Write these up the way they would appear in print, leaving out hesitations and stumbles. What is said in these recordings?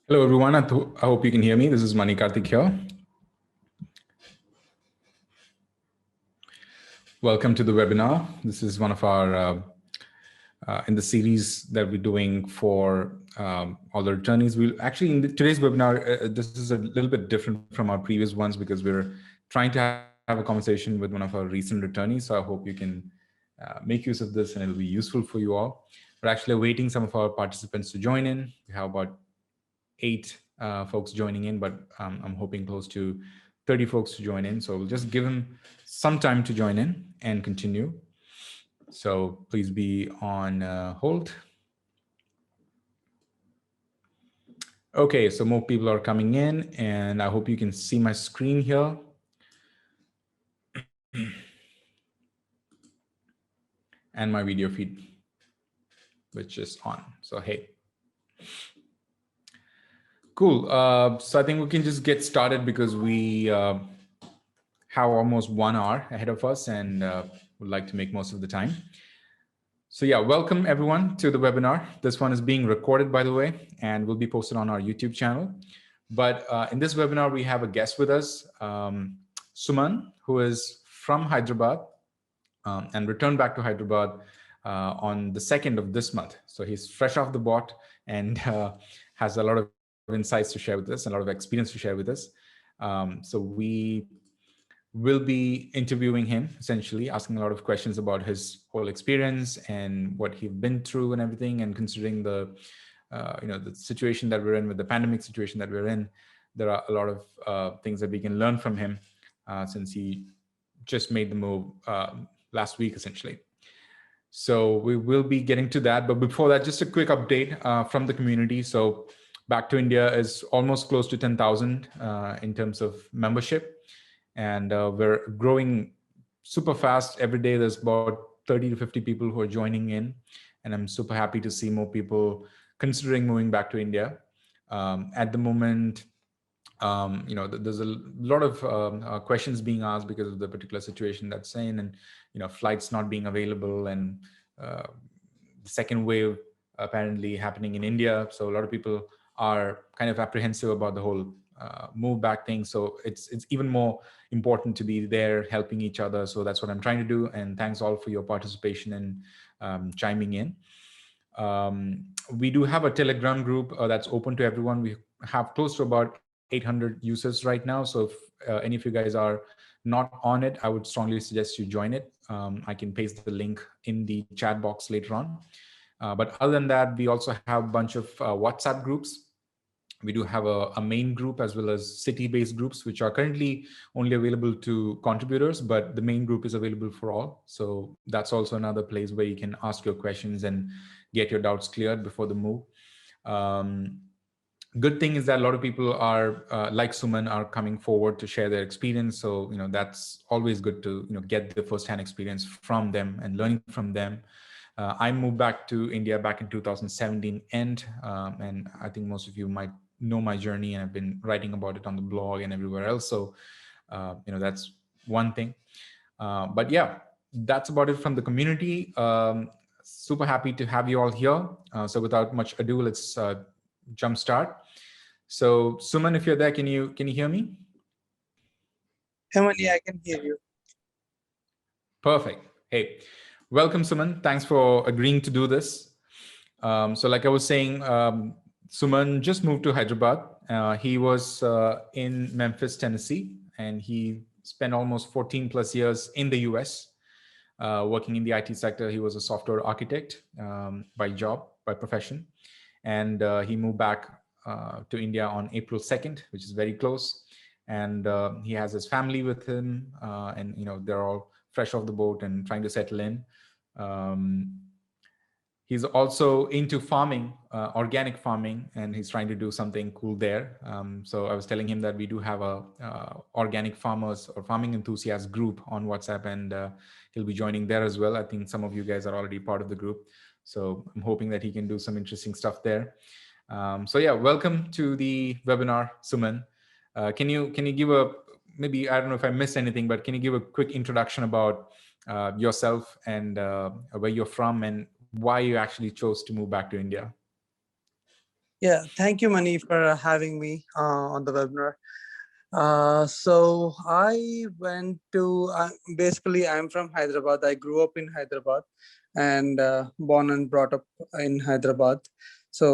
Hello, everyone. I hope you can hear me. This is Mani Karthik here. Welcome to the webinar. This is one of our, in the series that we're doing for all the attorneys. We'll actually, in today's webinar, this is a little bit different from our previous ones because we're trying to have a conversation with one of our recent attorneys. So I hope you can make use of this and it'll be useful for you all. We're actually awaiting some of our participants to join in. We have about 8 folks joining in, but I'm hoping close to 30 folks to join in. So we'll just give them some time to join in and continue. So please be on hold. Okay, so more people are coming in and I hope you can see my screen here. And my video feed, which is on. So, hey. Cool. So I think we can just get started because we have almost 1 hour ahead of us and would like to make most of the time. So yeah, welcome everyone to the webinar. This one is being recorded, by the way, and will be posted on our YouTube channel. But in this webinar, we have a guest with us, Suman, who is from Hyderabad and returned back to Hyderabad on the 2nd of this month. So he's fresh off the boat and has a lot of insights to share with us, and a lot of experience to share with us. So we will be interviewing him, essentially asking a lot of questions about his whole experience and what he's been through and everything. And considering the, the situation that we're in with the pandemic situation that we're in, there are a lot of things that we can learn from him since he just made the move last week, essentially. So we will be getting to that. But before that, just a quick update from the community. So Back to India is almost close to 10,000 in terms of membership. And we're growing super fast. Every day there's about 30 to 50 people who are joining in. And I'm super happy to see more people considering moving back to India. At the moment, there's a lot of questions being asked because of the particular situation that's in, and flights not being available, and the second wave apparently happening in India. So a lot of people are kind of apprehensive about the whole move back thing. So it's even more important to be there helping each other. So that's what I'm trying to do. And thanks all for your participation and chiming in. We do have a Telegram group that's open to everyone. We have close to about 800 users right now. So if any of you guys are not on it, I would strongly suggest you join it. I can paste the link in the chat box later on. But other than that, we also have a bunch of WhatsApp groups. We do have a main group as well as city-based groups, which are currently only available to contributors, but the main group is available for all. So that's also another place where you can ask your questions and get your doubts cleared before the move. Good thing is that a lot of people are like Suman are coming forward to share their experience. So, that's always good to, get the firsthand experience from them and learning from them. I moved back to India back in 2017 end, and I think most of you might know my journey, and I've been writing about it on the blog and everywhere else. So, that's one thing. But yeah, that's about it from the community. Super happy to have you all here. So without much ado, let's jump start. So Suman, if you're there, can you hear me? Emily, I can hear you. Perfect. Hey, welcome, Suman. Thanks for agreeing to do this. So like I was saying, Suman just moved to Hyderabad. He was in Memphis, Tennessee, and he spent almost 14 plus years in the US working in the IT sector. He was a software architect by job, by profession. And he moved back to India on April 2nd, which is very close. And he has his family with him, and they're all fresh off the boat and trying to settle in. He's also into farming, organic farming, and he's trying to do something cool there. So I was telling him that we do have a organic farmers or farming enthusiast group on WhatsApp, and he'll be joining there as well. I think some of you guys are already part of the group. So I'm hoping that he can do some interesting stuff there. So yeah, welcome to the webinar, Suman. Can you give a, maybe, I don't know if I missed anything, but can you give a quick introduction about yourself and where you're from and why you actually chose to move back to India? Yeah, thank you, Mani, for having me on the webinar. So I went to, basically, I'm from Hyderabad. I grew up in Hyderabad and born and brought up in Hyderabad. So,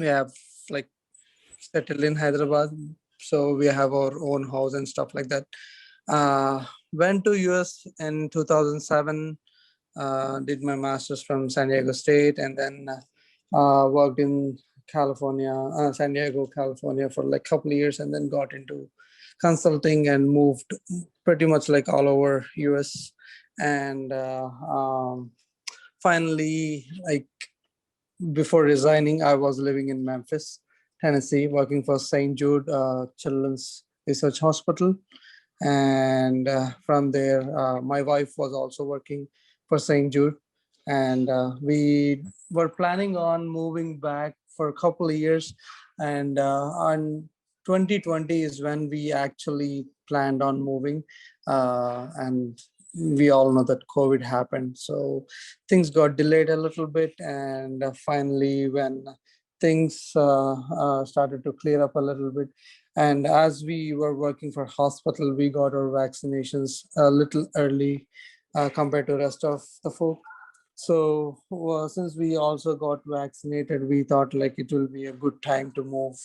we have like settled in Hyderabad. So we have our own house and stuff like that. Went to US in 2007, did my master's from San Diego State, and then worked in California, San Diego, California for like a couple of years, and then got into consulting and moved pretty much like all over US. And finally, like before resigning, I was living in Memphis, Tennessee, working for St. Jude Children's Research Hospital. And from there, my wife was also working for St. Jude. And we were planning on moving back for a couple of years. And on 2020 is when we actually planned on moving. And we all know that COVID happened. So things got delayed a little bit. And finally, when things started to clear up a little bit, and as we were working for hospital, we got our vaccinations a little early compared to rest of the folk. So since we also got vaccinated, we thought like it will be a good time to move.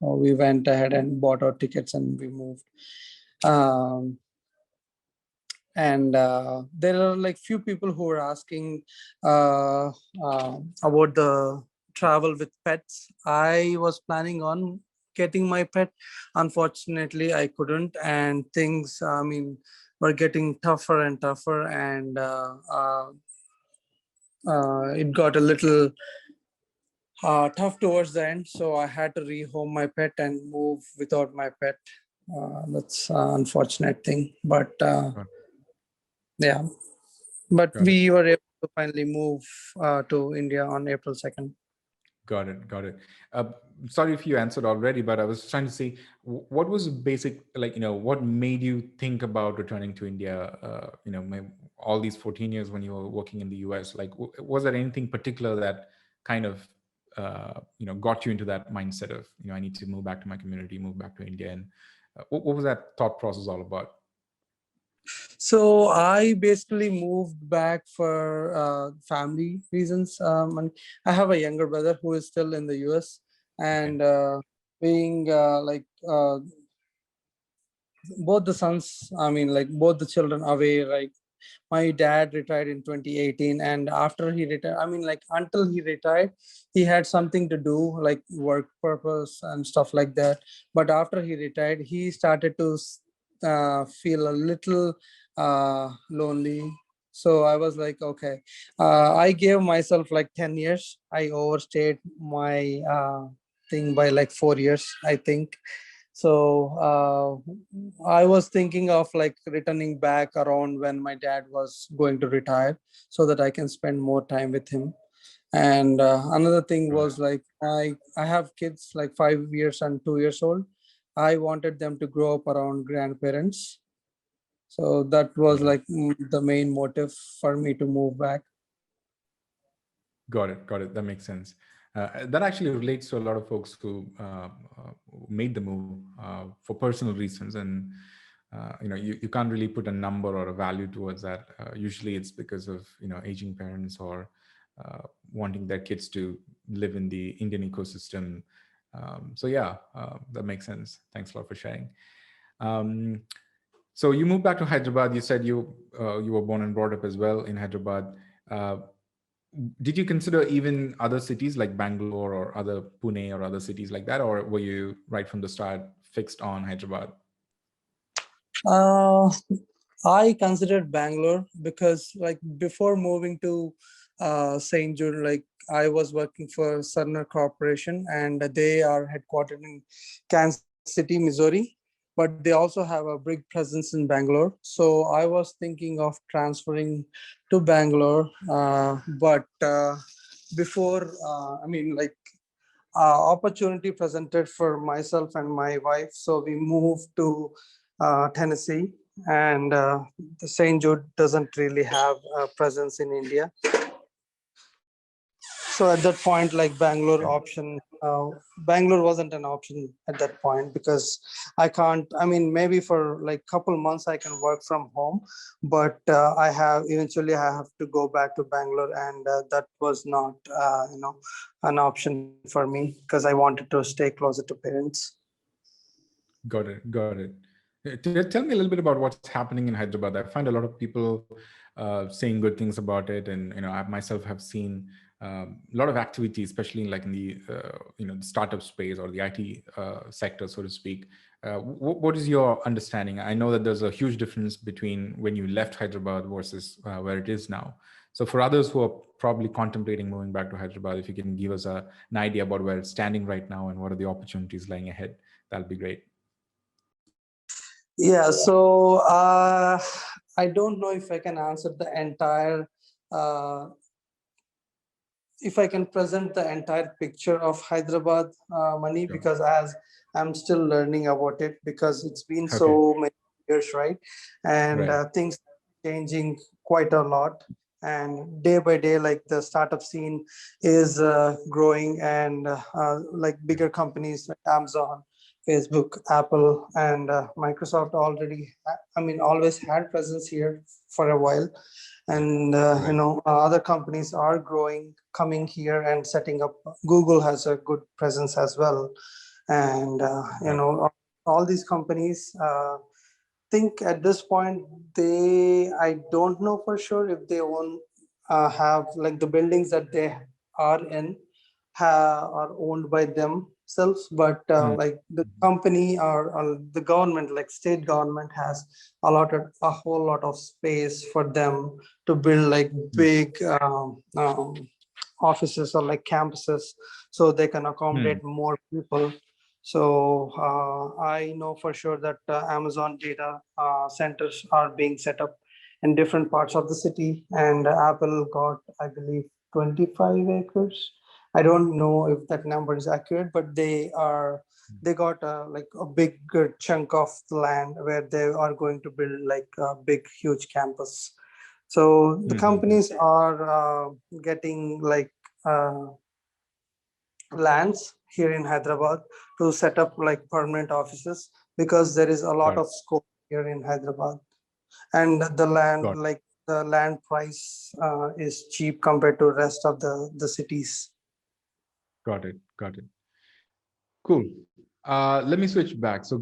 We went ahead and bought our tickets and we moved. Um, and there are like few people who are asking uh, about the travel with pets. I was planning on getting my pet. Unfortunately, I couldn't, and things, I mean, were getting tougher and tougher, and it got a little tough towards the end. So I had to rehome my pet and move without my pet. That's an unfortunate thing, but yeah. But Got it. we were able to finally move to India on April 2nd. Got it. Got it. Uh, Sorry if you answered already, but I was trying to see what was the basic, like, what made you think about returning to India, all these 14 years when you were working in the US? Like, was there anything particular that kind of, got you into that mindset of, I need to move back to my community, move back to India? And what was that thought process all about? So I basically moved back for family reasons. And I have a younger brother who is still in the US, Okay. and being both the sons, I mean, like both the children away, like my dad retired in 2018, and after he retired, I mean, like until he retired, he had something to do like work purpose and stuff like that. But after he retired, he started to feel a little lonely. So I was like, okay, I gave myself like 10 years. I overstayed my thing by like 4 years, I think. So I was thinking of like returning back around when my dad was going to retire so that I can spend more time with him. And another thing Got it. was like I have kids like 5 years and 2 years old. I wanted them to grow up around grandparents. So that was Got it. like the main motive for me to move back. Got it. Got it. That makes sense. That actually relates to a lot of folks who made the move for personal reasons, and you can't really put a number or a value towards that. Usually, it's because of aging parents or wanting their kids to live in the Indian ecosystem. So yeah, that makes sense. Thanks a lot for sharing. Um, so you moved back to Hyderabad. You said you were born and brought up as well in Hyderabad. Uh, did you consider even other cities like Bangalore or other Pune or other cities like that, or were you right from the start fixed on Hyderabad? Uh, I considered Bangalore because, like, before moving to St. Jude, like, I was working for Cerner Corporation, and they are headquartered in Kansas City, Missouri, but they also have a big presence in Bangalore. So I was thinking of transferring to Bangalore, but before, I mean, like, opportunity presented for myself and my wife. So we moved to Tennessee, and the St. Jude doesn't really have a presence in India. So at that point, like Bangalore Okay. option, Bangalore wasn't an option at that point because I can't. I mean, maybe for like couple months I can work from home, but I have eventually I have to go back to Bangalore, and that was not an option for me because I wanted to stay closer to parents. Got it. Got it. Tell me a little bit about what's happening in Hyderabad. I find a lot of people saying good things about it, and I myself have seen a lot of activity, especially in like in the the startup space or the IT sector, so to speak. What is your understanding? I know that there's a huge difference between when you left Hyderabad versus where it is now. So for others who are probably contemplating moving back to Hyderabad, if you can give us an idea about where it's standing right now and what are the opportunities lying ahead, that'll be great. Yeah, so I don't know if I can answer the entire, uh, if I can present the entire picture of Hyderabad, money, Sure. because as I'm still learning about it, because it's been Okay. so many years, right? And Right. things changing quite a lot. And day by day, like the startup scene is growing, and like bigger companies like Amazon, Facebook, Apple, and Microsoft already, I mean, always had presence here for a while. And Right. other companies are growing, coming here and setting up. Google has a good presence as well. And Got it. all these companies, think at this point, they, I don't know for sure if they own, have like the buildings that they are in are owned by themselves, but Mm. like the company, or the government, like state government, has allotted a whole lot of space for them to build like Mm. big offices or like campuses, so they can Mm. accommodate more people. So I know for sure that Amazon data centers are being set up in different parts of the city, and Apple got, I believe, 25 acres. I don't know if that number is accurate, but they got like a big chunk of land where they are going to build like a big, huge campus. So the Mm. companies are getting like uh, lands here in Hyderabad to set up like permanent offices, because there is a lot Got it. of scope here in Hyderabad, and the land, Got it. like the land price is cheap compared to rest of the cities. Got it. Got it. Cool. Let me switch back. So,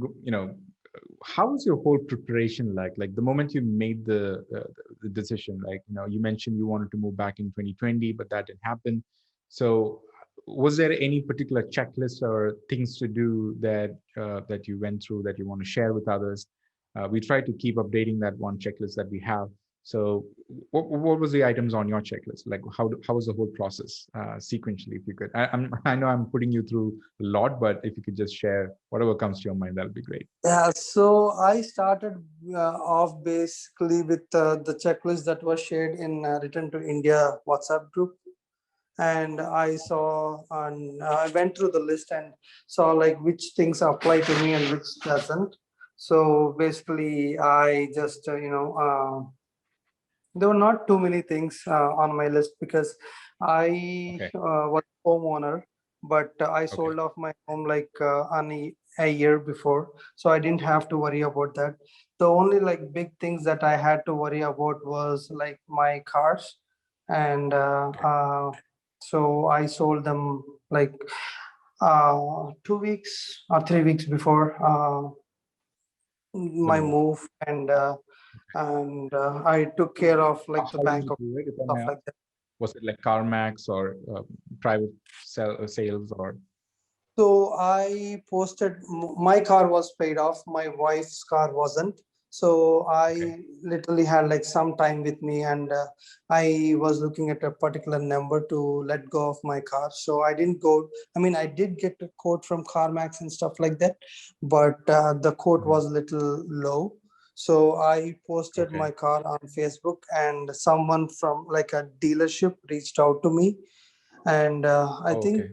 how was your whole preparation like? Like the moment you made the decision, like, you mentioned you wanted to move back in 2020, but that didn't happen. So, was there any particular checklist or things to do that you went through that you want to share with others? We try to keep updating that one checklist that we have. So, what was the items on your checklist? Like, how was the whole process sequentially? If you could, I know I'm putting you through a lot, but if you could just share whatever comes to your mind, that'll be great. Yeah, so I started off basically with the checklist that was shared in Return to India WhatsApp group. And I saw, and I went through the list and saw like which things apply to me and which doesn't. So basically, I just there were not too many things on my list, because I Okay. was homeowner, but I Okay. sold off my home like on a year before, so I didn't have to worry about that. The only like big things that I had to worry about was like my cars, and so I sold them like 2 weeks or 3 weeks before The my move. move, and I took care of like the How did bank you of do it, if I stuff may like ask? that. Was it like CarMax or private sales or? So I posted, my car was paid off, my wife's car wasn't. So Okay. I literally had like some time with me, and I was looking at a particular number to let go of my car. So I didn't go, I mean, I did get a quote from CarMax and stuff like that, but the quote Mhm. was a little low. So I posted Okay. my car on Facebook, and someone from like a dealership reached out to me. And I Oh, think okay.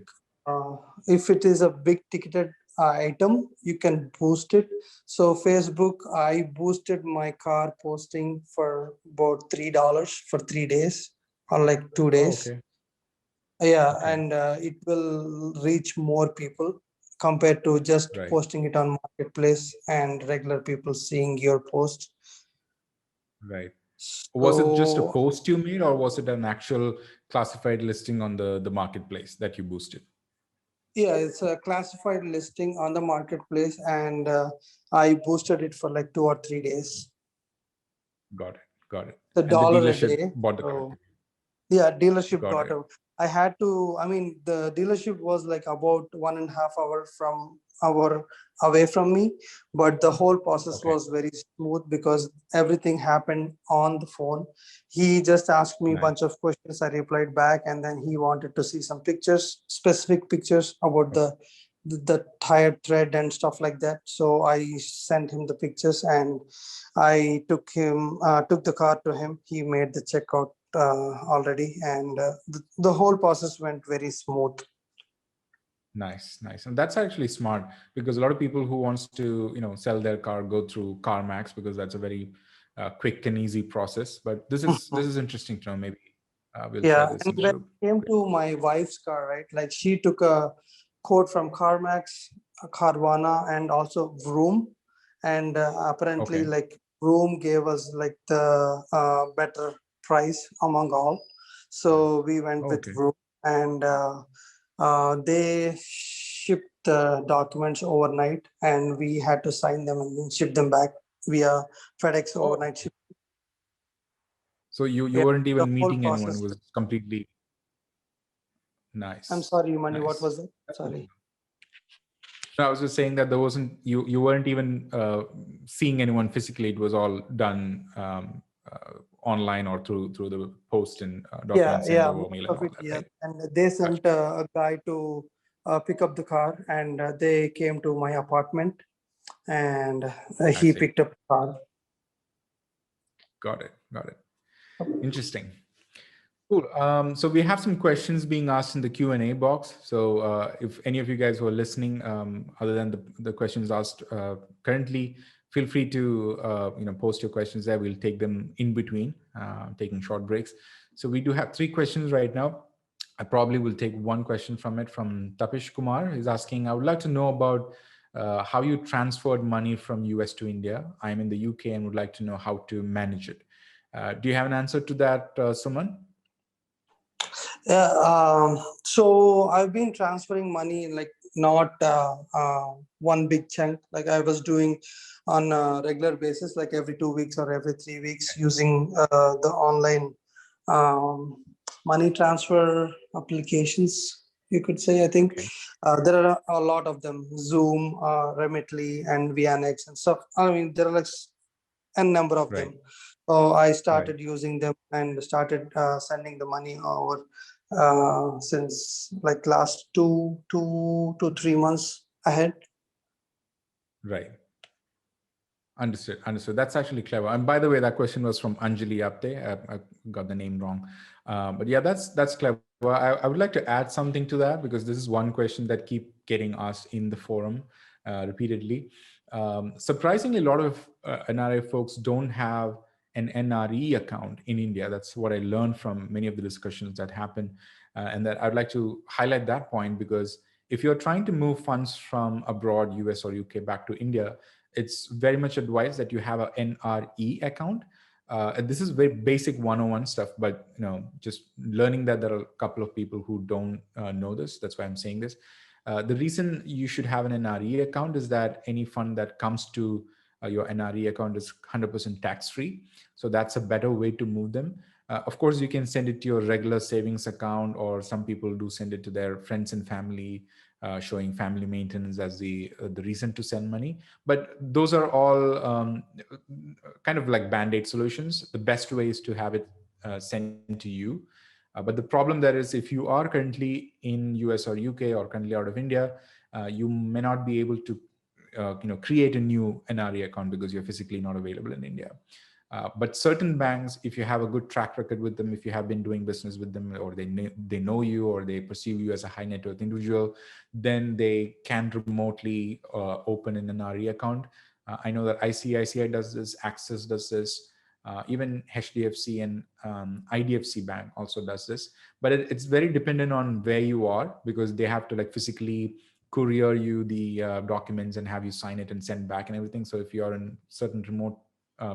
uh, if it is a big ticketed item, you can boost it. So Facebook, I boosted my car posting for about $3 for 3 days, or like two Oh, days okay. Yeah, Okay. and it will reach more people compared to just Right. posting it on marketplace and regular people seeing your post. Right. Was it just a So post you made, or was it an actual classified listing on the marketplace that you boosted? yeah, it's a classified listing on the marketplace, and I boosted it for like 2 or 3 days. Got it. Got it. The And the dollar a dealership day. bought the car. So yeah, dealership Got got it. out. I had to, I mean, the dealership was like about 1.5 hour from our away from me, but the whole process Okay. was very smooth because everything happened on the phone. He just asked me a Nice. bunch of questions. I replied back, and then he wanted to see some pictures, specific pictures about Okay. the tire thread and stuff like that. So I sent him the pictures, and I took the car to him. He made the checkout already, and the whole process went very smooth. Nice, nice. And that's actually smart, because a lot of people who wants to, sell their car go through CarMax, because that's a very quick and easy process. But this is Mhm. this is interesting to know. Maybe we'll try Yeah, this and in the when group. it came Great. to my wife's car, right? Like she took a quote from CarMax, Carvana, and also Vroom, and apparently, Okay. like Vroom gave us like the better price among all. So we went with Okay. Vroom, and they shipped the documents overnight, and we had to sign them and then ship them back via FedEx Oh, overnight ship. so you Yeah, weren't the even whole meeting anyone. It process. was completely I'm nice, sorry, Mani, what nice. was it? That's good to Sorry. know. No, I was just saying that there wasn't you weren't even seeing anyone physically. It was all done online or through the post and Yeah, document send yeah, over most mail and of all it, that, yes. right? And they Gotcha. sent a guy to pick up the car, and they came to my apartment, and I he see. picked up the car. Got it. Got it. Interesting. Cool. So we have some questions being asked in the Q&A box. So if any of you guys who are listening, other than the questions asked currently, feel free to post your questions there. We'll take them in between, taking short breaks. So we do have 3 questions right now. I probably will take one question from it from Tapish Kumar. He's asking, I would like to know about how you transferred money from US to India. I'm in the UK and would like to know how to manage it. Do you have an answer to that, Suman? Yeah, so I've been transferring money like not one big chunk like I was doing on a regular basis, like every 2 weeks or every 3 weeks, using the online um, money transfer applications. You could say, I think Okay. there are a lot of them: Zoom, Remitly, and VNX and stuff. I mean, there are like n number of Right. them. So I Right. started using them and started sending the money over since like last 2 to 3 months ahead. Right. Understood. Understood. That's actually clever. And by the way, that question was from Anjali Apte. I got the name wrong, but yeah, that's clever. I would like to add something to that, because this is one question that keep getting asked in the forum repeatedly. Surprisingly, a lot of NRI folks don't have an NRE account in India. That's what I learned from many of the discussions that happen, and that I'd like to highlight that point, because if you're trying to move funds from abroad, US or UK, back to India, it's very much advised that you have a NRE account. And this is very basic 101 stuff, but just learning that there are a couple of people who don't know this. That's why I'm saying this. The reason you should have an NRE account is that any fund that comes to your NRE account is 100% tax free. So that's a better way to move them. Of course, you can send it to your regular savings account, or some people do send it to their friends and family, showing family maintenance as the reason to send money. But those are all kind of like band-aid solutions. The best way is to have it sent to you. But the problem there is, if you are currently in US or UK or currently out of India, you may not be able to create a new NRE account because you're physically not available in India. But certain banks, if you have a good track record with them, if you have been doing business with them, or they know you, or they perceive you as a high net worth individual, then they can remotely open an NRE account. I know that ICICI does this, Access does this. Even HDFC and IDFC Bank also does this, but it's very dependent on where you are, because they have to like physically courier you the documents and have you sign it and send back and everything. So if you're in certain remote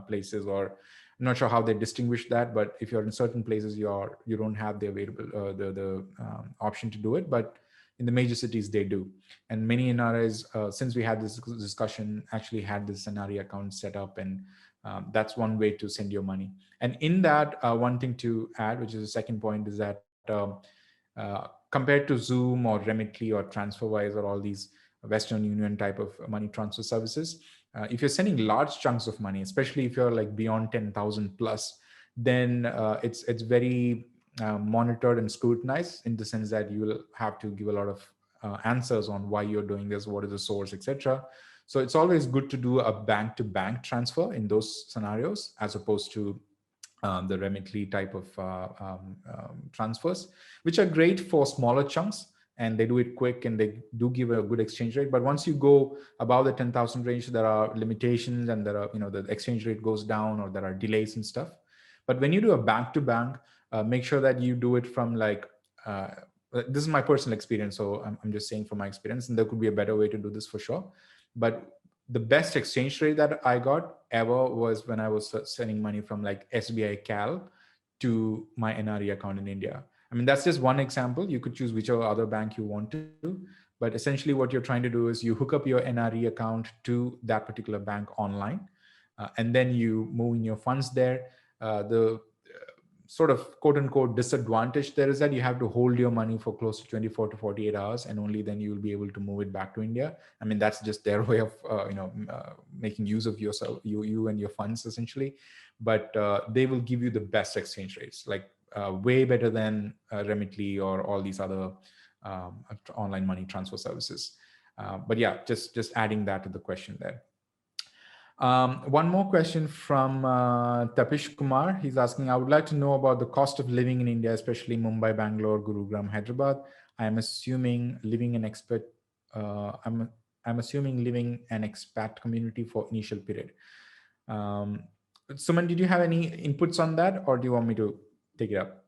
places, or I'm not sure how they distinguish that, but if you're in certain places, you don't have the available the option to do it. But in the major cities, they do. And many NRIs, since we had this discussion, actually had this NRI account set up, and that's one way to send your money. And in that, one thing to add, which is the second point, is that compared to Zoom or Remitly or TransferWise or all these Western Union type of money transfer services, if you're sending large chunks of money, especially if you're like beyond 10,000 plus, then it's very monitored and scrutinized, in the sense that you will have to give a lot of answers on why you're doing this, what is the source, etc. So it's always good to do a bank-to-bank transfer in those scenarios, as opposed to the Remitly type of transfers, which are great for smaller chunks, and they do it quick and they do give a good exchange rate. But once you go above the 10,000 range, there are limitations, and there are, the exchange rate goes down, or there are delays and stuff. But when you do a bank to bank, make sure that you do it from like, this is my personal experience, so I'm just saying from my experience, and there could be a better way to do this for sure. But the best exchange rate that I got ever was when I was sending money from like SBI Cal to my NRE account in India. I mean, that's just one example. You could choose whichever other bank you want to, but essentially what you're trying to do is you hook up your NRE account to that particular bank online, and then you move in your funds there. The sort of quote unquote disadvantage there is that you have to hold your money for close to 24 to 48 hours, and only then you will be able to move it back to India. I mean, that's just their way of making use of yourself, you and your funds essentially. But they will give you the best exchange rates, like way better than Remitly or all these other online money transfer services. But yeah, just adding that to the question there. One more question from Tapish Kumar. He's asking, I would like to know about the cost of living in India, especially Mumbai, Bangalore, Gurugram, Hyderabad. I'm assuming living an expat. I'm assuming living an expat community for initial period. Suman, did you have any inputs on that, or do you want me to take it up?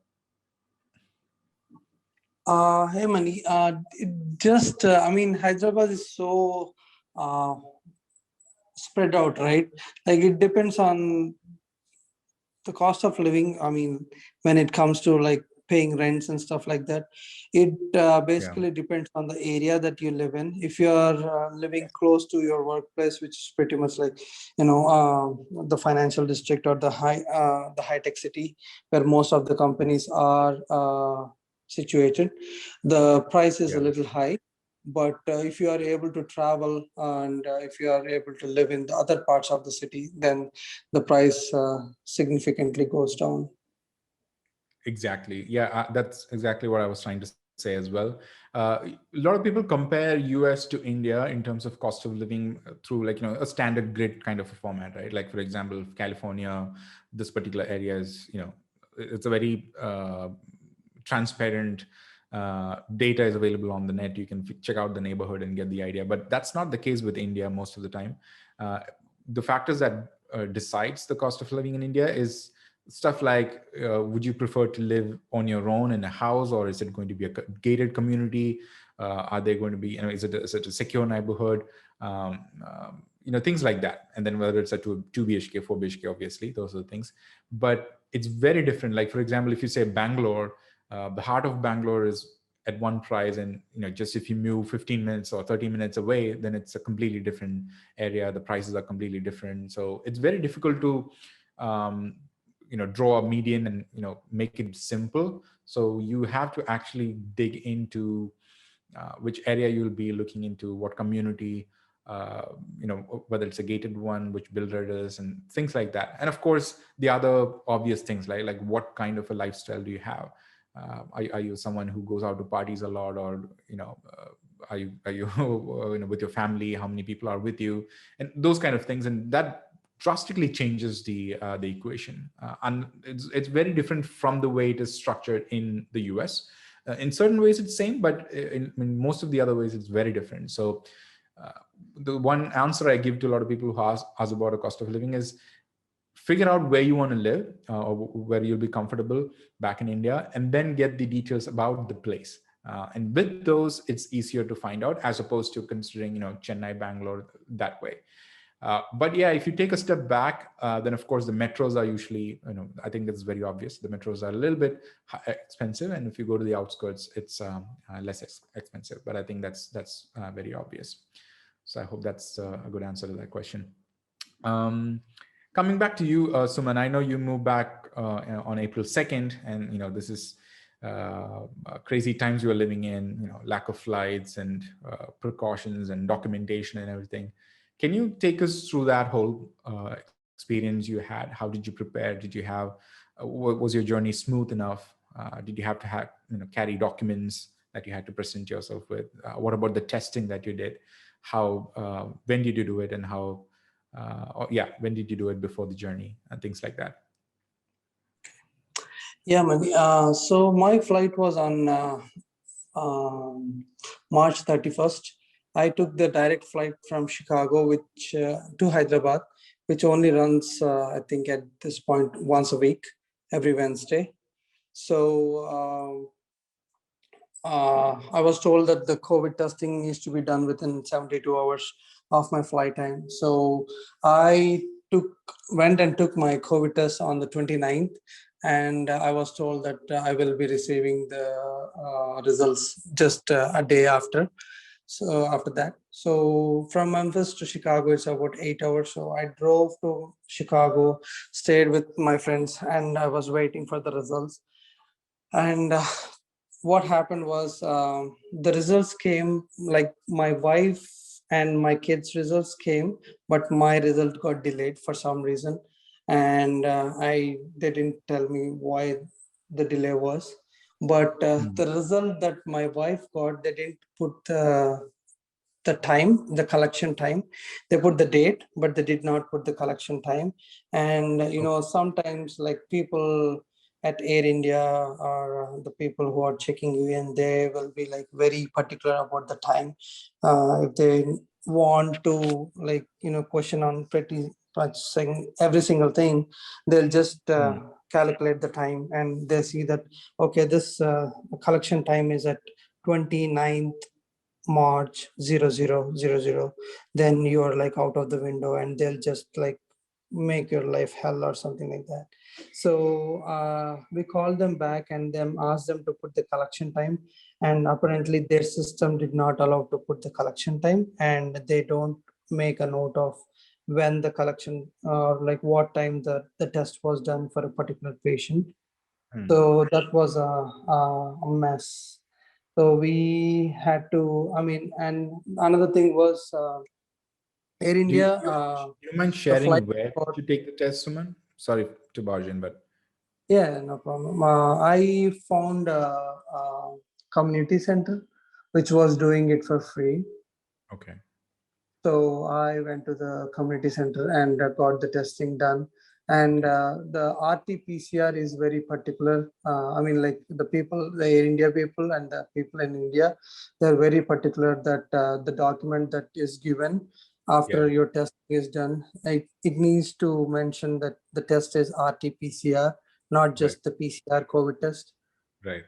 Hey, Mani. I mean, Hyderabad is so spread out, right? Like it depends on the cost of living. I mean, when it comes to like paying rents and stuff like that, it basically depends on the area that you live in. If you're living close to your workplace, which is pretty much like the financial district or the high tech city where most of the companies are situated, the price is a little high. But if you are able to travel and if you are able to live in the other parts of the city, then the price significantly goes down. Exactly. Yeah, that's exactly what I was trying to say as well. A lot of people compare US to India in terms of cost of living through like, a standard grid kind of a format, right? Like, for example, California, this particular area is, it's a very transparent data is available on the net. You can check out the neighborhood and get the idea, but that's not the case with India most of the time. The factors that decides the cost of living in India is stuff like, would you prefer to live on your own in a house, or is it going to be a gated community? Are they going to be, is it a secure neighborhood? Things like that. And then whether it's a 2 BHK, 4 BHK, obviously, those are the things. But it's very different. Like, for example, if you say Bangalore, the heart of Bangalore is at one price, and just if you move 15 minutes or 30 minutes away, then it's a completely different area. The prices are completely different. So it's very difficult to draw a median and make it simple. So you have to actually dig into which area you'll be looking into, what community, whether it's a gated one, which builder it is, and things like that. And of course, the other obvious things like what kind of a lifestyle do you have? Are you someone who goes out to parties a lot, or are you with your family? How many people are with you, and those kind of things, and that drastically changes the equation. And it's very different from the way it is structured in the US. In certain ways, it's same, but in most of the other ways, it's very different. So the one answer I give to a lot of people who ask about a cost of living is, figure out where you want to live, or where you'll be comfortable back in India, and then get the details about the place. And with those, it's easier to find out, as opposed to considering, Chennai, Bangalore, that way. But yeah, if you take a step back, then of course the metros are usually, I think it's very obvious. The metros are a little bit expensive, and if you go to the outskirts, it's less expensive. But I think that's very obvious. So I hope that's a good answer to that question. Um, Coming back to you, Suman, I know you moved back on April 2nd, and this is crazy times you are living in, lack of flights and precautions and documentation and everything. Can you take us through that whole experience you had? How did you prepare? Did you have, was your journey smooth enough? Did you have to carry documents that you had to present yourself with? What about the testing that you did? How, when did you do it, and how, when did you do it before the journey and things like that? Yeah, maybe. So my flight was on March 31st. I took the direct flight from Chicago, which to Hyderabad, which only runs, I think, at this point once a week, every Wednesday. So I was told that the COVID testing needs to be done within 72 hours of my flight time. So I went and took my COVID test on the 29th, and I was told that I will be receiving the results just a day after. So after that, so from Memphis to Chicago, it's about 8 hours. So I drove to Chicago, stayed with my friends, and I was waiting for the results. And what happened was, the results came, like my wife and my kids' results came, but my result got delayed for some reason, and they didn't tell me why the delay was. But the result that my wife got, they didn't put the time, the collection time. They put the date, but they did not put the collection time. And sometimes, like, people at Air India, or the people who are checking you in, they will be like very particular about the time. If they want to, like, question on pretty much every single thing, they'll just calculate the time, and they see that, okay, this collection time is at 29th March 0000, then you're like out of the window, and they'll just like make your life hell or something like that. So we called them back and then asked them to put the collection time, and apparently their system did not allow to put the collection time, and they don't make a note of when the collection, like what time the test was done for a particular patient. So that was a mess. So we had to, I mean, and another thing was, Air Do you, India, do you mind the flight sharing where got, did you take the test, Suman? Sorry to barge in, but yeah, no problem. I found a community center which was doing it for free. okay. So I went to the community center and got the testing done. And the RT-PCR is very particular. I mean, like the people, the Air India people and the people in India, they're very particular that the document that is given Yeah, after your test is done, it needs to mention that the test is RT-PCR, not right, just the PCR COVID test. right.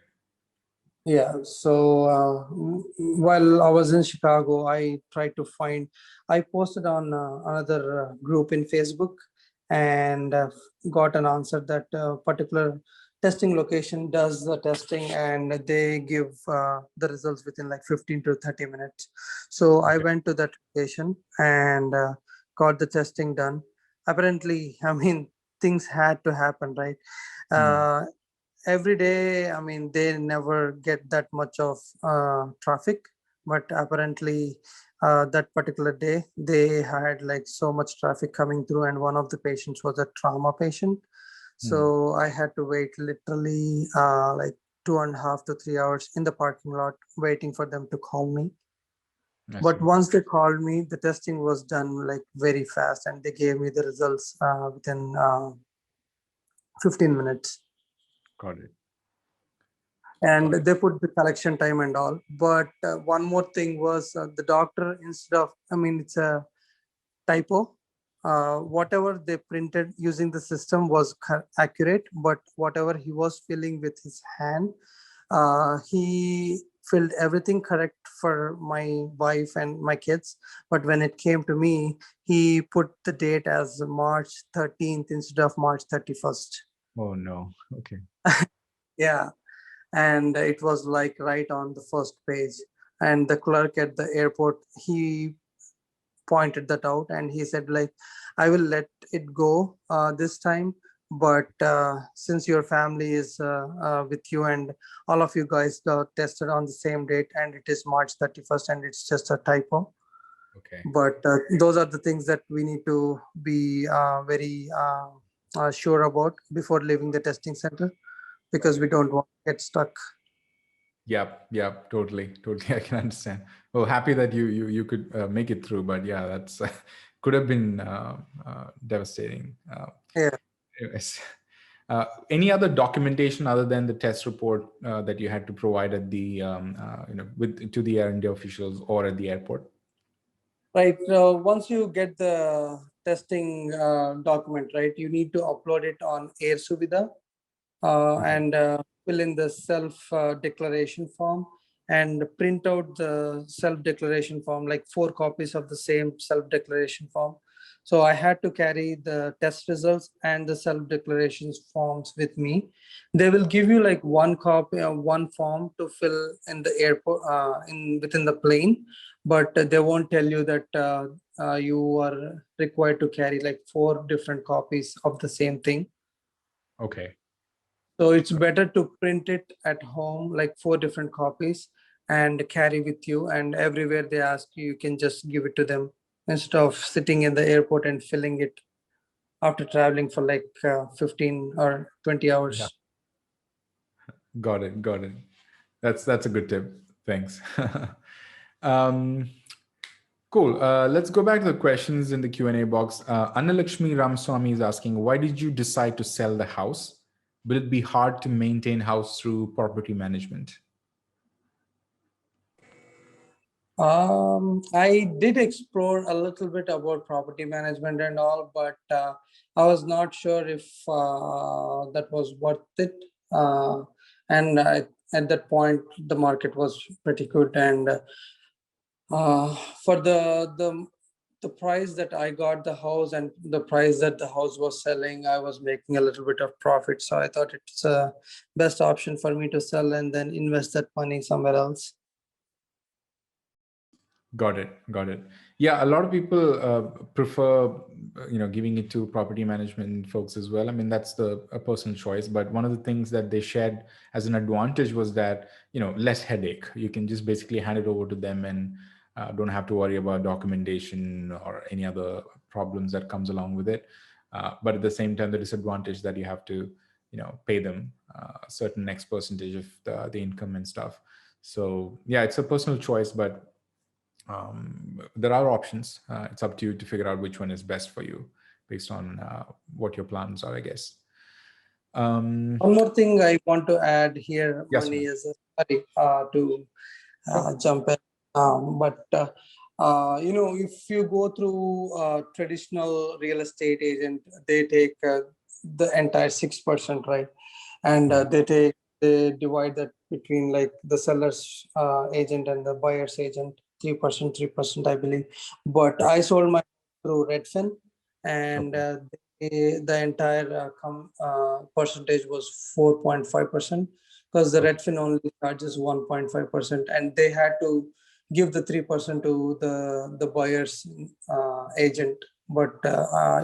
Yeah, so while I was in Chicago, I tried to find, I posted on another group in Facebook, and got an answer that particular testing location does the testing, and they give the results within like 15 to 30 minutes. So I Okay. went to that location and got the testing done. Apparently, I mean, things had to happen, right? Hmm. Uh, every day, I mean, they never get that much of traffic, but apparently that particular day they had like so much traffic coming through, and one of the patients was a trauma patient. Hmm. So I had to wait literally like 2.5 to 3 hours in the parking lot waiting for them to call me. I But see. once they called me, the testing was done like very fast, and they gave me the results within 15 minutes. Got it. And Got it. they put the collection time and all. But one more thing was, the doctor, instead of, I mean, it's a typo. whatever they printed using the system was accurate, but whatever he was filling with his hand, he filled everything correct for my wife and my kids. But when it came to me, he put the date as March 13th instead of March 31st. Oh no. Okay. Yeah. And it was like right on the first page. And the clerk at the airport, he pointed that out, and he said like, I will let it go this time, but since your family is with you and all of you guys got tested on the same date and it is March 31st and it's just a typo. Okay. But those are the things that we need to be very sure about before leaving the testing center, because we don't want to get stuck. Yep. Yep. Totally. Totally. I can understand. Well, happy that you could make it through, but yeah, that's could have been devastating. Yeah. Anyways. Any other documentation other than the test report that you had to provide at the with to the Air India officials or at the airport? Right. Once you get the testing document, right, you need to upload it on Air Suvidha Okay. and fill in the self declaration form and print out the self declaration form, like 4 copies of the same self declaration form. So I had to carry the test results and the self declarations forms with me. They will give you like 1 copy, 1 form to fill in the airport, in within the plane, but they won't tell you that you are required to carry like 4 different copies of the same thing. Okay. So it's better to print it at home, like 4 different copies, and carry with you. And everywhere they ask you, you can just give it to them instead of sitting in the airport and filling it after traveling for like 15 or 20 Yeah. hours. Got it. Got it. That's a good tip. Thanks. um, cool. Let's go back to the questions in the Q&A box. Annalakshmi Ramaswamy is asking, why did you decide to sell the house? Will it be hard to maintain house through property management? I did explore a little bit about property management and all, but I was not sure if that was worth it. And at that point, the market was pretty good, and for the price that I got the house and the price that the house was selling, I was making a little bit of profit. So I thought it's a best option for me to sell and then invest that money somewhere else. Got it. Got it. Yeah, a lot of people prefer, giving it to property management folks as well. I mean, that's a personal choice. But one of the things that they shared as an advantage was that, less headache. You can just basically hand it over to them and don't have to worry about documentation or any other problems that comes along with it. But at the same time, the disadvantage that you have to, pay them a certain X percentage of the income and stuff. So yeah, it's a personal choice, but there are options. It's up to you to figure out which one is best for you based on what your plans are, I guess. One more thing I want to add here, Yes, Mani, ma'am. is sorry to Sure. jump in. But if you go through traditional real estate agent, they take the entire 6%, right? And Mhm. they divide that between like the seller's agent and the buyer's agent, 3%, 3%, I believe. But I sold my through Redfin, and Okay. the entire percentage was 4.5%, because the Okay. Redfin only charges 1.5%, and they had to give the 3% to the buyer's agent, but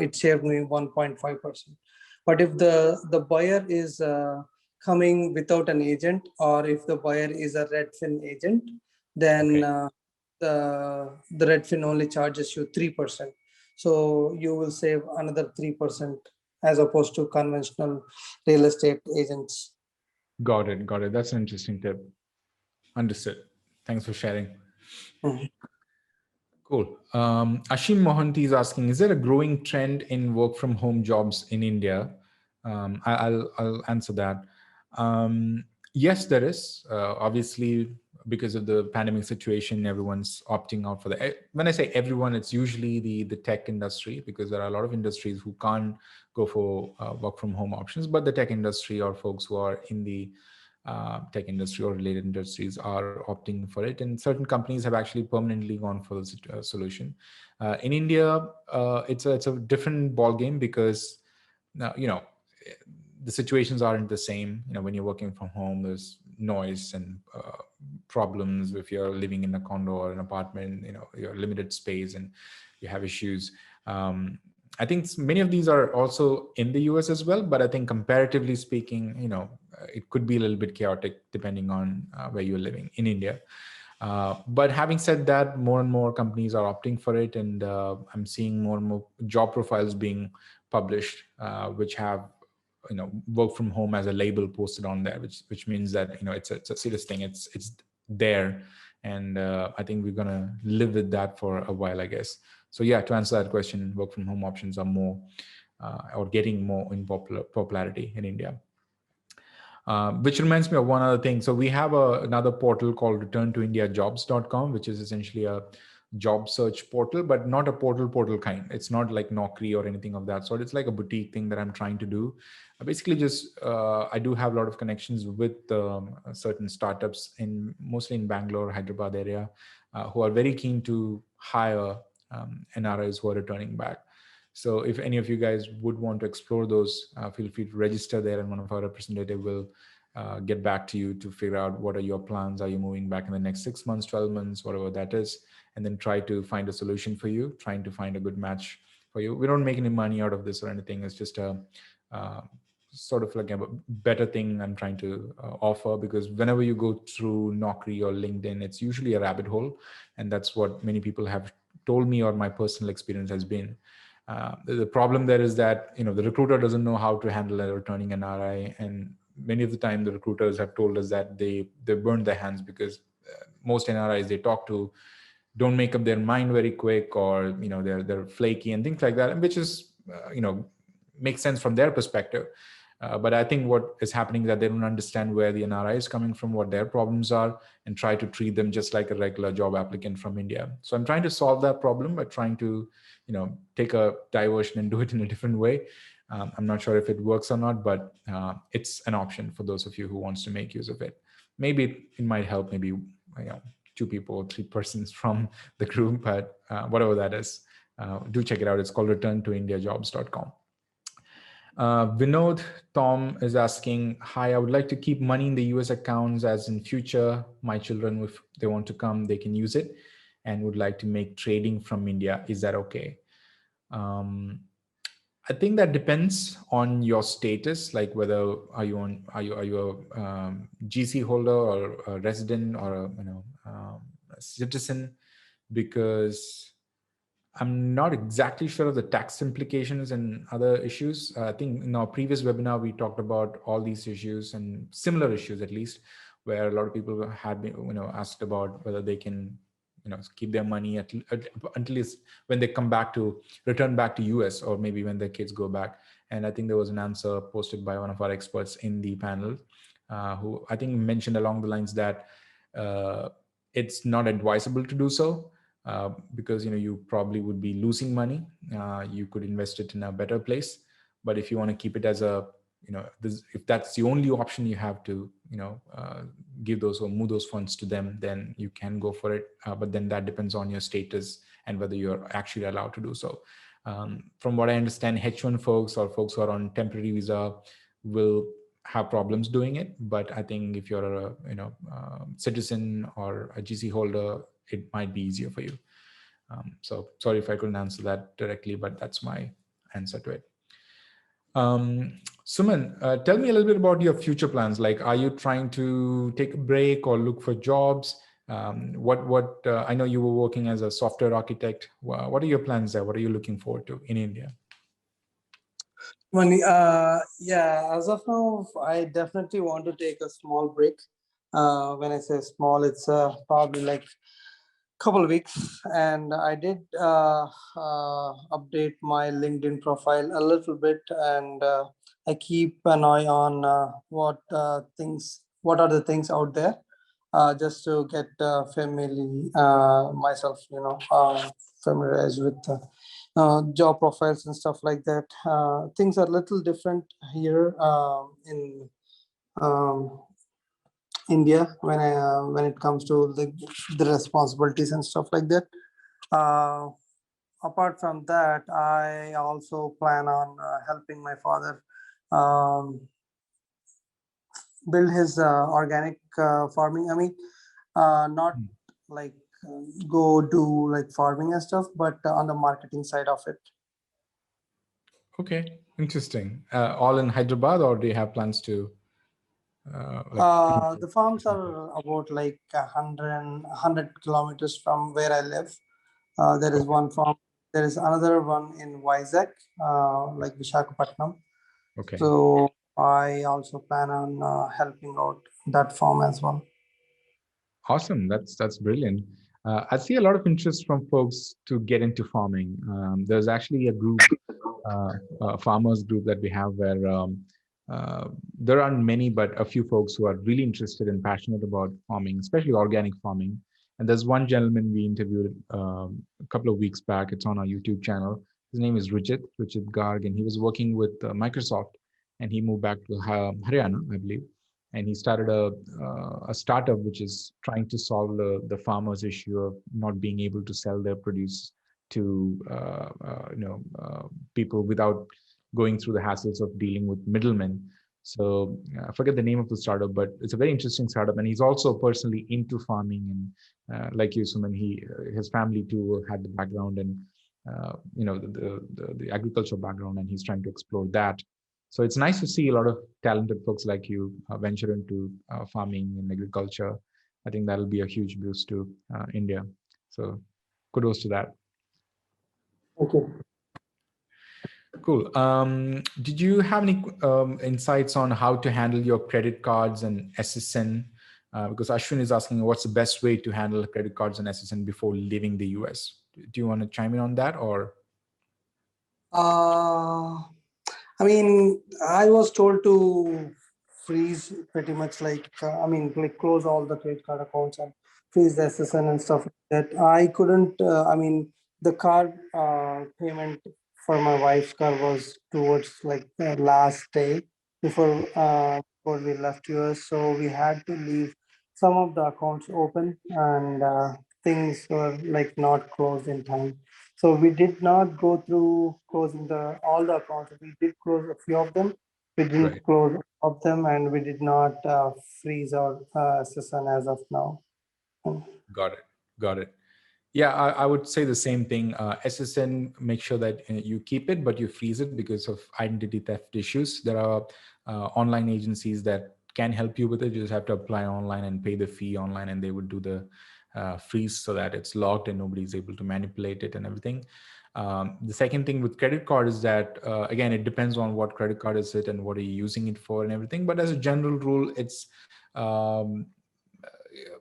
it saved me 1.5%. But if the buyer is coming without an agent, or if the buyer is a Redfin agent, then Okay. the Redfin only charges you 3%. So you will save another 3% as opposed to conventional real estate agents. Got it. Got it. That's an interesting tip. Understood. Thanks for sharing. Mhm. Cool. Ashim Mohanty is asking, is there a growing trend in work from home jobs in India? I'll answer that. Yes, there is. Obviously, because of the pandemic situation, everyone's opting out for the. When I say everyone, it's usually the tech industry, because there are a lot of industries who can't go for work from home options, but the tech industry or folks who are in the tech industry or related industries are opting for it, and certain companies have actually permanently gone for the solution. In India, it's a different ball game, because now, the situations aren't the same. When you're working from home, there's noise and problems. If you're living in a condo or an apartment, you're limited space and you have issues. I think many of these are also in the US as well, but I think comparatively speaking, it could be a little bit chaotic depending on where you're living in India. But having said that, more and more companies are opting for it, and I'm seeing more and more job profiles being published, which have work from home as a label posted on there, which means that it's a serious thing. It's there, and I think we're gonna live with that for a while, I guess. So yeah, to answer that question, work from home options are more or getting more in popularity in India. Which reminds me of one other thing. So we have another portal called returntoindiajobs.com, which is essentially a job search portal, but not a portal kind. It's not like Naukri or anything of that sort. It's like a boutique thing that I'm trying to do. Basically, just I do have a lot of connections with certain startups mostly in Bangalore, Hyderabad area, who are very keen to hire NRIs who are returning back. So if any of you guys would want to explore those, feel free to register there, and one of our representatives will get back to you to figure out what are your plans. Are you moving back in the next 6 months, 12 months, whatever that is, and then try to find a solution for you, trying to find a good match for you. We don't make any money out of this or anything. It's just a sort of like a better thing I'm trying to offer, because whenever you go through Naukri or LinkedIn, it's usually a rabbit hole, and that's what many people have told me, or my personal experience has been. The problem there is that the recruiter doesn't know how to handle a returning NRI, and many of the time the recruiters have told us that they burned their hands, because most NRIs they talk to don't make up their mind very quick, or they're flaky and things like that, and which is makes sense from their perspective. But I think what is happening is that they don't understand where the NRI is coming from, what their problems are, and try to treat them just like a regular job applicant from India. So I'm trying to solve that problem by trying to, take a diversion and do it in a different way. I'm not sure if it works or not, but it's an option for those of you who wants to make use of it. Maybe it might help, maybe 2 people or 3 persons from the group, but whatever that is, do check it out. It's called returntoindiajobs.com. Vinod Tom is asking, hi, I would like to keep money in the US accounts, as in future, my children, if they want to come, they can use it, and would like to make trading from India. Is that okay? I think that depends on your status, like whether are you a GC holder or a resident or a citizen, because I'm not exactly sure of the tax implications and other issues. I think in our previous webinar, we talked about all these issues and similar issues, at least, where a lot of people had been, asked about whether they can, keep their money until least when they return back to US, or maybe when their kids go back. And I think there was an answer posted by one of our experts in the panel, who I think mentioned along the lines that it's not advisable to do so. Because you probably would be losing money. You could invest it in a better place, but if you want to keep it as a if that's the only option you have to give those or move those funds to them, then you can go for it. But then that depends on your status and whether you're actually allowed to do so. From what I understand, H1 folks or folks who are on temporary visa will have problems doing it, but I think if you're a citizen or a GC holder, it might be easier for you. So sorry if I couldn't answer that directly, but that's my answer to it. Suman, tell me a little bit about your future plans. Like, are you trying to take a break or look for jobs? I know you were working as a software architect. What are your plans there? What are you looking forward to in India? Yeah, as of now, I definitely want to take a small break. When I say small, it's probably like couple of weeks, and I did update my LinkedIn profile a little bit, and I keep an eye on what are the things out there. just to get myself, familiarized with job profiles and stuff like that. Things are a little different here in um, India when it comes to the responsibilities and stuff like that. Uh, Apart from that, I also plan on helping my father um, build his organic farming. I mean, not Hmm. like go do like farming and stuff, but on the marketing side of it. Okay, interesting. All in Hyderabad, or do you have plans to like The farms are about like 100 kilometers from where I live. There is Okay, one farm. There is another one in Vizag, like Vishakhapatnam. okay. So I also plan on helping out that farm as well. Awesome. That's brilliant. I see a lot of interest from folks to get into farming. There's actually a group, farmers group that we have where uh, there aren't many, but a few folks who are really interested and passionate about farming, especially organic farming. And there's one gentleman we interviewed a couple of weeks back. It's on our YouTube channel. His name is Richard Garg, and he was working with Microsoft, and he moved back to Haryana, I believe, and he started a startup which is trying to solve the farmers issue of not being able to sell their produce to people without going through the hassles of dealing with middlemen. So I forget the name of the startup, but it's a very interesting startup, and he's also personally into farming. And like you, Suman, his family too had the background and the agricultural background, and he's trying to explore that. So it's nice to see a lot of talented folks like you venture into farming and agriculture. I think that'll be a huge boost to India. So kudos to that. Okay. Cool. Did you have any insights on how to handle your credit cards and SSN? Because Ashwin is asking, what's the best way to handle credit cards and SSN before leaving the US? Do you want to chime in on that, or? Uh, I mean, I was told to freeze pretty much like close all the credit card accounts and freeze the SSN and stuff like that. I couldn't, the card payment for my wife's car was towards like the last day before we left US. So we had to leave some of the accounts open and things were like not closed in time. So we did not go through closing the all the accounts. We did close a few of them. We Right. didn't close all of them, and we did not freeze our SSN as of now. Got it. Got it. Yeah, I would say the same thing. SSN, make sure that you keep it, but you freeze it because of identity theft issues. There are online agencies that can help you with it. You just have to apply online and pay the fee online, and they would do the freeze so that it's locked and nobody's able to manipulate it and everything. The second thing with credit card is that, again, it depends on what credit card is it and what are you using it for and everything. But as a general rule, it's um,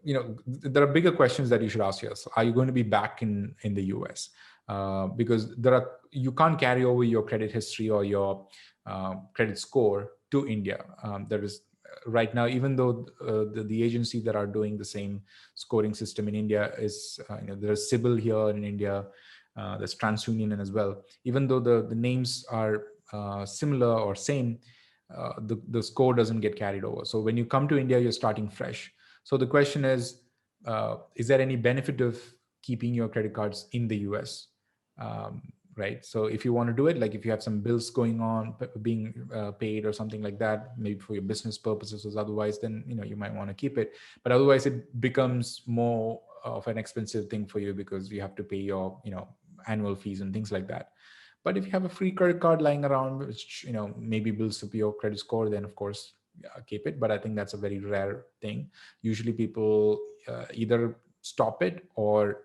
there are bigger questions that you should ask yourself. Are you going to be back in the US? Because you can't carry over your credit history or your credit score to India. There is right now, even though the agencies that are doing the same scoring system in India is there's Sibyl here in India, there's TransUnion as well. Even though the names are similar or same, the score doesn't get carried over. So when you come to India, you're starting fresh. So the question is there any benefit of keeping your credit cards in the US? Right. So if you want to do it, like if you have some bills going on, being paid or something like that, maybe for your business purposes or otherwise, then you might want to keep it. But otherwise, it becomes more of an expensive thing for you because you have to pay your annual fees and things like that. But if you have a free credit card lying around, which maybe builds up your credit score, then of course keep it. But I think that's a very rare thing. Usually, people either stop it or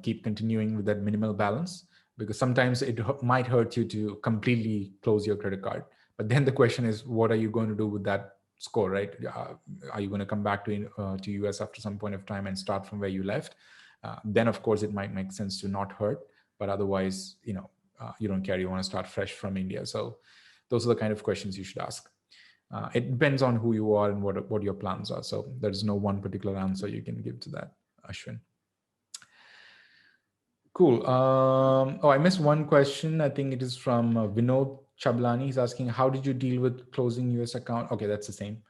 keep continuing with that minimal balance, because sometimes it might hurt you to completely close your credit card. But then the question is, what are you going to do with that score, right? Are you going to come back to US after some point of time and start from where you left? Then of course it might make sense to not hurt, but otherwise you don't care, you want to start fresh from India. So those are the kind of questions you should ask. It depends on who you are and what your plans are. So there's no one particular answer you can give to that, Ashwin. Cool. I missed one question. I think it is from Vinod Chablani. He's asking, how did you deal with closing US account? Okay, that's the same.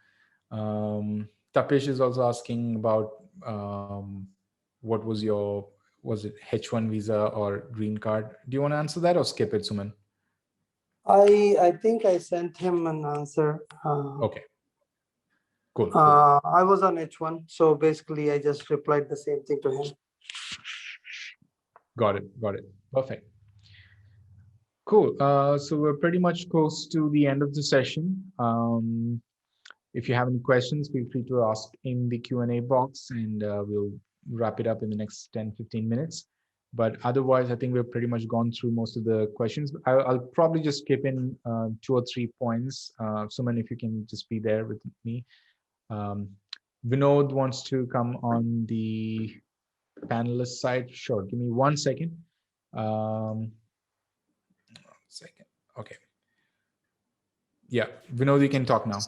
Tapesh is also asking about what was it H1 visa or green card? Do you want to answer that or skip it, Suman? I think I sent him an answer. Okay, cool. I was on H1, so basically I just replied the same thing to him. Got it. Perfect. Cool. So we're pretty much close to the end of the session. If you have any questions, feel free to ask in the Q&A box, and we'll wrap it up in the next 10-15 minutes. But otherwise, I think we've pretty much gone through most of the questions. I'll probably just skip in 2 or 3 points. Suman, if you can just be there with me. Vinod wants to come on the panelist side. Sure, give me 1 second. Okay. Yeah, Vinod, you can talk now.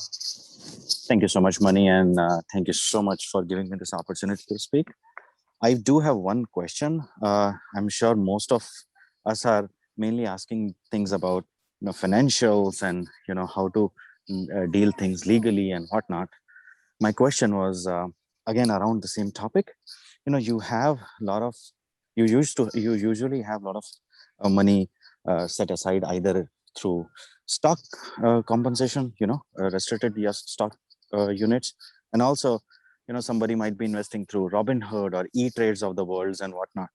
Thank you so much, Mani, and thank you so much for giving me this opportunity to speak. I do have one question. I'm sure most of us are mainly asking things about financials and how to deal things legally and whatnot. My question was again around the same topic. You have a lot of you usually have a lot of money set aside either through stock compensation, restricted stock units, and also somebody might be investing through Robinhood or E-Trades of the worlds and whatnot.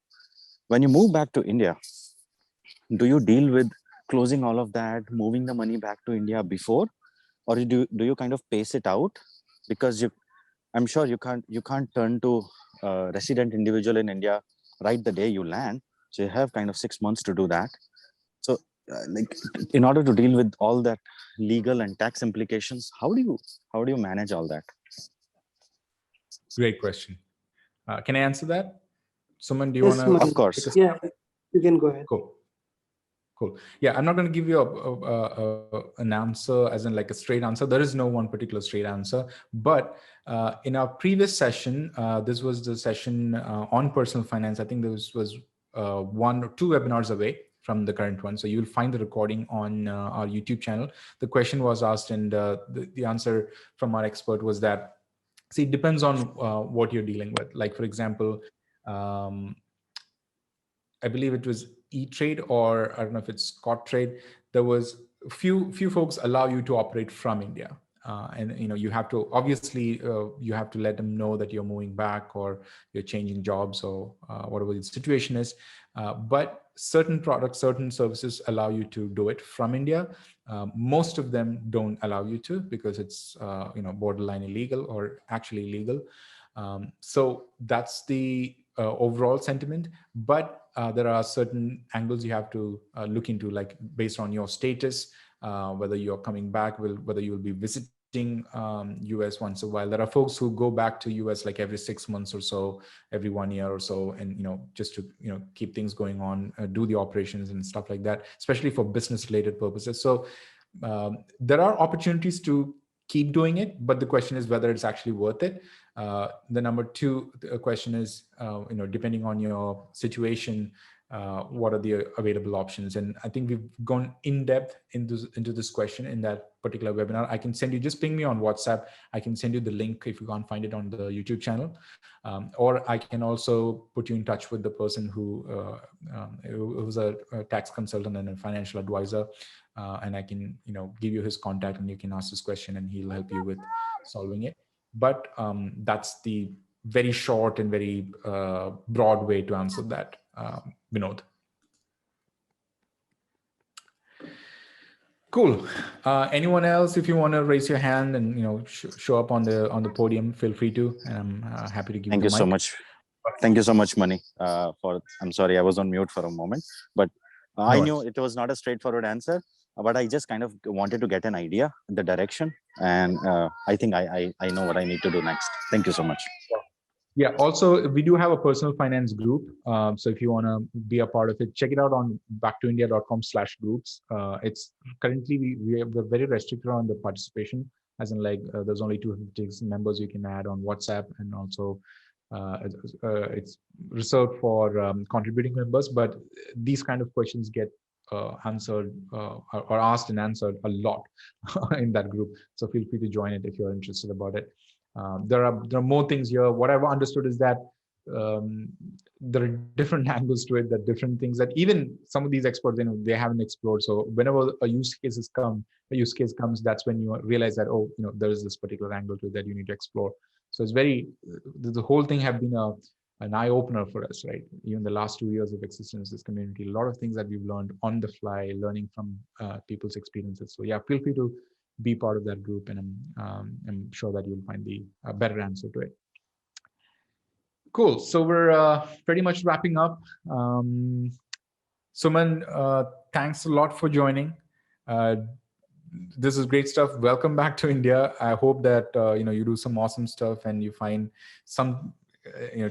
When you move back to India, do you deal with closing all of that, moving the money back to India before, or do you kind of pace it out? Because I'm sure you can't turn to a resident individual in India right the day you land. So you have kind of 6 months to do that. So like in order to deal with all that legal and tax implications, how do you manage all that? Great question. Can I answer that? Suman, do you want to? Of course. Yeah, you can go ahead. Cool. Yeah, I'm not going to give you an answer as in like a straight answer. There is no one particular straight answer. But in our previous session, this was the session on personal finance. I think this was 1 or 2 webinars away from the current one. So you'll find the recording on our YouTube channel. The question was asked, and the answer from our expert was that, see, it depends on what you're dealing with. Like, for example, I believe it was E-Trade, or I don't know if it's Scottrade. There was few folks allow you to operate from India. And you have to obviously you have to let them know that you're moving back or you're changing jobs or whatever the situation is. But certain products, certain services allow you to do it from India. Most of them don't allow you to because it's borderline illegal or actually illegal. So that's the overall sentiment. But there are certain angles you have to look into, like based on your status, whether you're coming back, whether you will be visiting US once a while. There are folks who go back to US like every 6 months or so, every 1 year or so, and just to keep things going on, do the operations and stuff like that, especially for business related purposes. So there are opportunities to keep doing it, but the question is whether it's actually worth it. The number 2 question is, depending on your situation, what are the available options? And I think we've gone in depth into this question in that particular webinar. I can send you, just ping me on WhatsApp. I can send you the link if you can't find it on the YouTube channel. Or I can also put you in touch with the person who's a tax consultant and a financial advisor. And I can, give you his contact and you can ask this question and he'll help you with solving it. But that's the very short and very broad way to answer that, Vinod. Cool. Anyone else, if you want to raise your hand and show up on the podium, feel free to. And I'm happy to give you the mic. So much. Thank you so much, Mani. I'm sorry, I was on mute for a moment, but I knew it was not a straightforward answer. But I just kind of wanted to get an idea, the direction, and I think I know what I need to do next. Thank you so much. Yeah. Also, we do have a personal finance group. So if you want to be a part of it, check it out on backtoindia.com/groups. It's currently we're very restricted on the participation. as in like there's only 256 members you can add on WhatsApp, and also it's reserved for contributing members. But these kind of questions get answered or asked and answered a lot in that group. So feel free to join it if you're interested about it. There are more things here. What I've understood is that um, there are different angles to it, that different things that even some of these experts, they haven't explored. So whenever a use case comes, that's when you realize that, oh, there is this particular angle to it that you need to explore. So it's very, the whole thing have been an eye opener for us, right? Even the last 2 years of existence, this community, a lot of things that we've learned on the fly, learning from people's experiences. So yeah, feel free to be part of that group, and I'm sure that you'll find the better answer to it. Cool. So we're pretty much wrapping up. Suman, thanks a lot for joining. This is great stuff. Welcome back to India. I hope that you do some awesome stuff and you find some,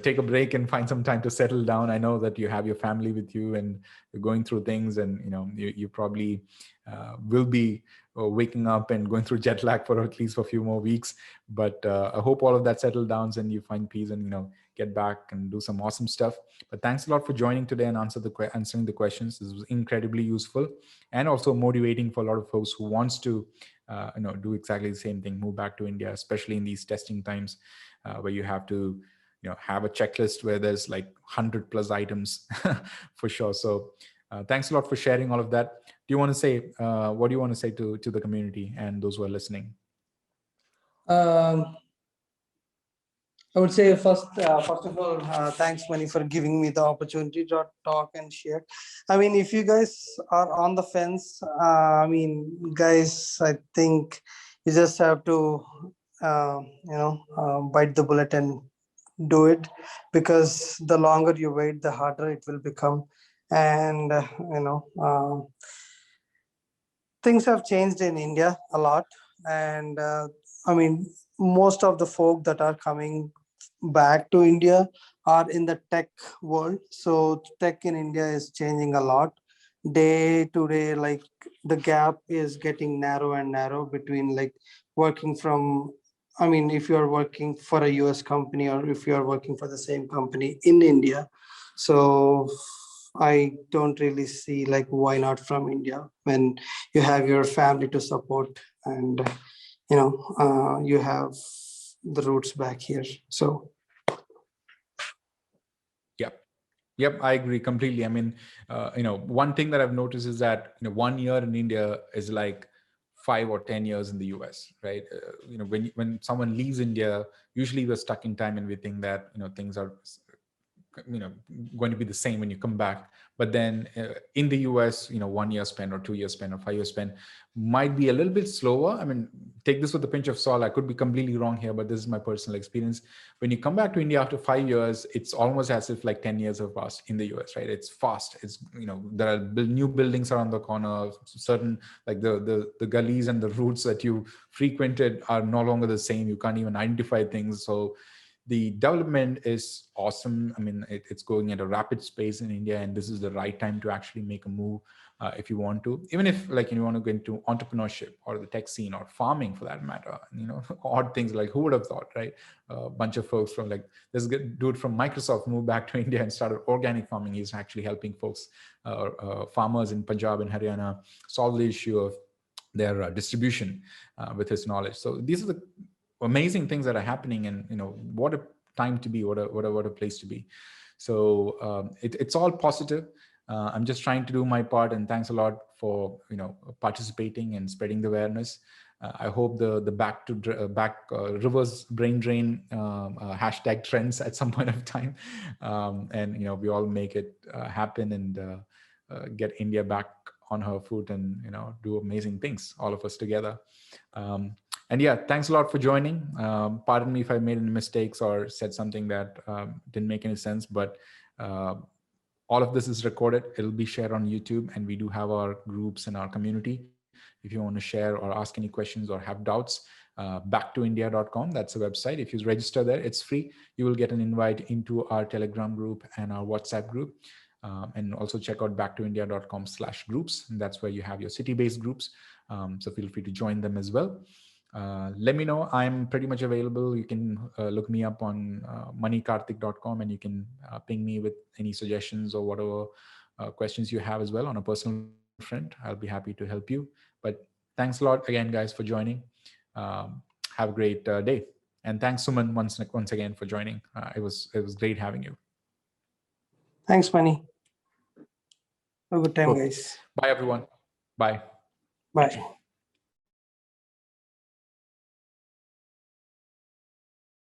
take a break and find some time to settle down. I know that you have your family with you and you're going through things, and you probably will be waking up and going through jet lag for at least a few more weeks. But I hope all of that settles down and you find peace and get back and do some awesome stuff. But thanks a lot for joining today and answering the questions. This was incredibly useful and also motivating for a lot of folks who wants to do exactly the same thing, move back to India, especially in these testing times where you have to have a checklist where there's like 100+ items for sure. So thanks a lot for sharing all of that. Do you want to say, what do you want to say to the community and those who are listening? I would say first of all, thanks, Mani, for giving me the opportunity to talk and share. I mean, if you guys are on the fence, guys, I think you just have to, bite the bullet and do it, because the longer you wait, the harder it will become. And things have changed in India a lot, and most of the folk that are coming back to India are in the tech world. So tech in India is changing a lot day to day. Like the gap is getting narrow and narrow between like working from, if you are working for a US company or if you are working for the same company in India. So I don't really see like why not from India when you have your family to support, and you have the roots back here. So Yep, I agree completely. I mean, one thing that I've noticed is that 1 year in India is like 5 or 10 years in the US, right? When someone leaves India, usually we're stuck in time and we think that things are going to be the same when you come back. But then in the US, 1 year spent or 2 years spent or 5 years spent might be a little bit slower. I mean, take this with a pinch of salt. I could be completely wrong here, but this is my personal experience. When you come back to India after 5 years, it's almost as if like 10 years have passed in the US, right? It's fast. It's, there are new buildings around the corner, certain like the gullies and the routes that you frequented are no longer the same. You can't even identify things. So the development is awesome. I mean, it's going at a rapid pace in India, and this is the right time to actually make a move if you want to. Even if like you want to go into entrepreneurship or the tech scene or farming for that matter, odd things like who would have thought, right? A bunch of folks from like this dude from Microsoft moved back to India and started organic farming. He's actually helping folks, farmers in Punjab and Haryana, solve the issue of their distribution with his knowledge. So these are the amazing things that are happening, and what a time to be, what a place to be. So it's all positive. I'm just trying to do my part, and thanks a lot for participating and spreading the awareness. I hope the back reverse brain drain hashtag trends at some point of time, and we all make it happen and get India back on her foot and do amazing things, all of us together. And yeah, thanks a lot for joining. Pardon me if I made any mistakes or said something that didn't make any sense, but all of this is recorded. It'll be shared on YouTube, and we do have our groups and our community. If you want to share or ask any questions or have doubts, backtoindia.com, that's the website. If you register there, it's free. You will get an invite into our Telegram group and our WhatsApp group. And also check out backtoindia.com/groups. And that's where you have your city-based groups. So feel free to join them as well. let me know. I'm pretty much available. You can look me up on moneykarthik.com, and you can ping me with any suggestions or whatever questions you have as well on a personal front. I'll be happy to help you. But thanks a lot again, guys, for joining. Have a great day. And thanks, Suman, once again for joining. It was great having you. Thanks, Manny. Have a good time, Cool. guys. Bye, everyone. Bye. Bye.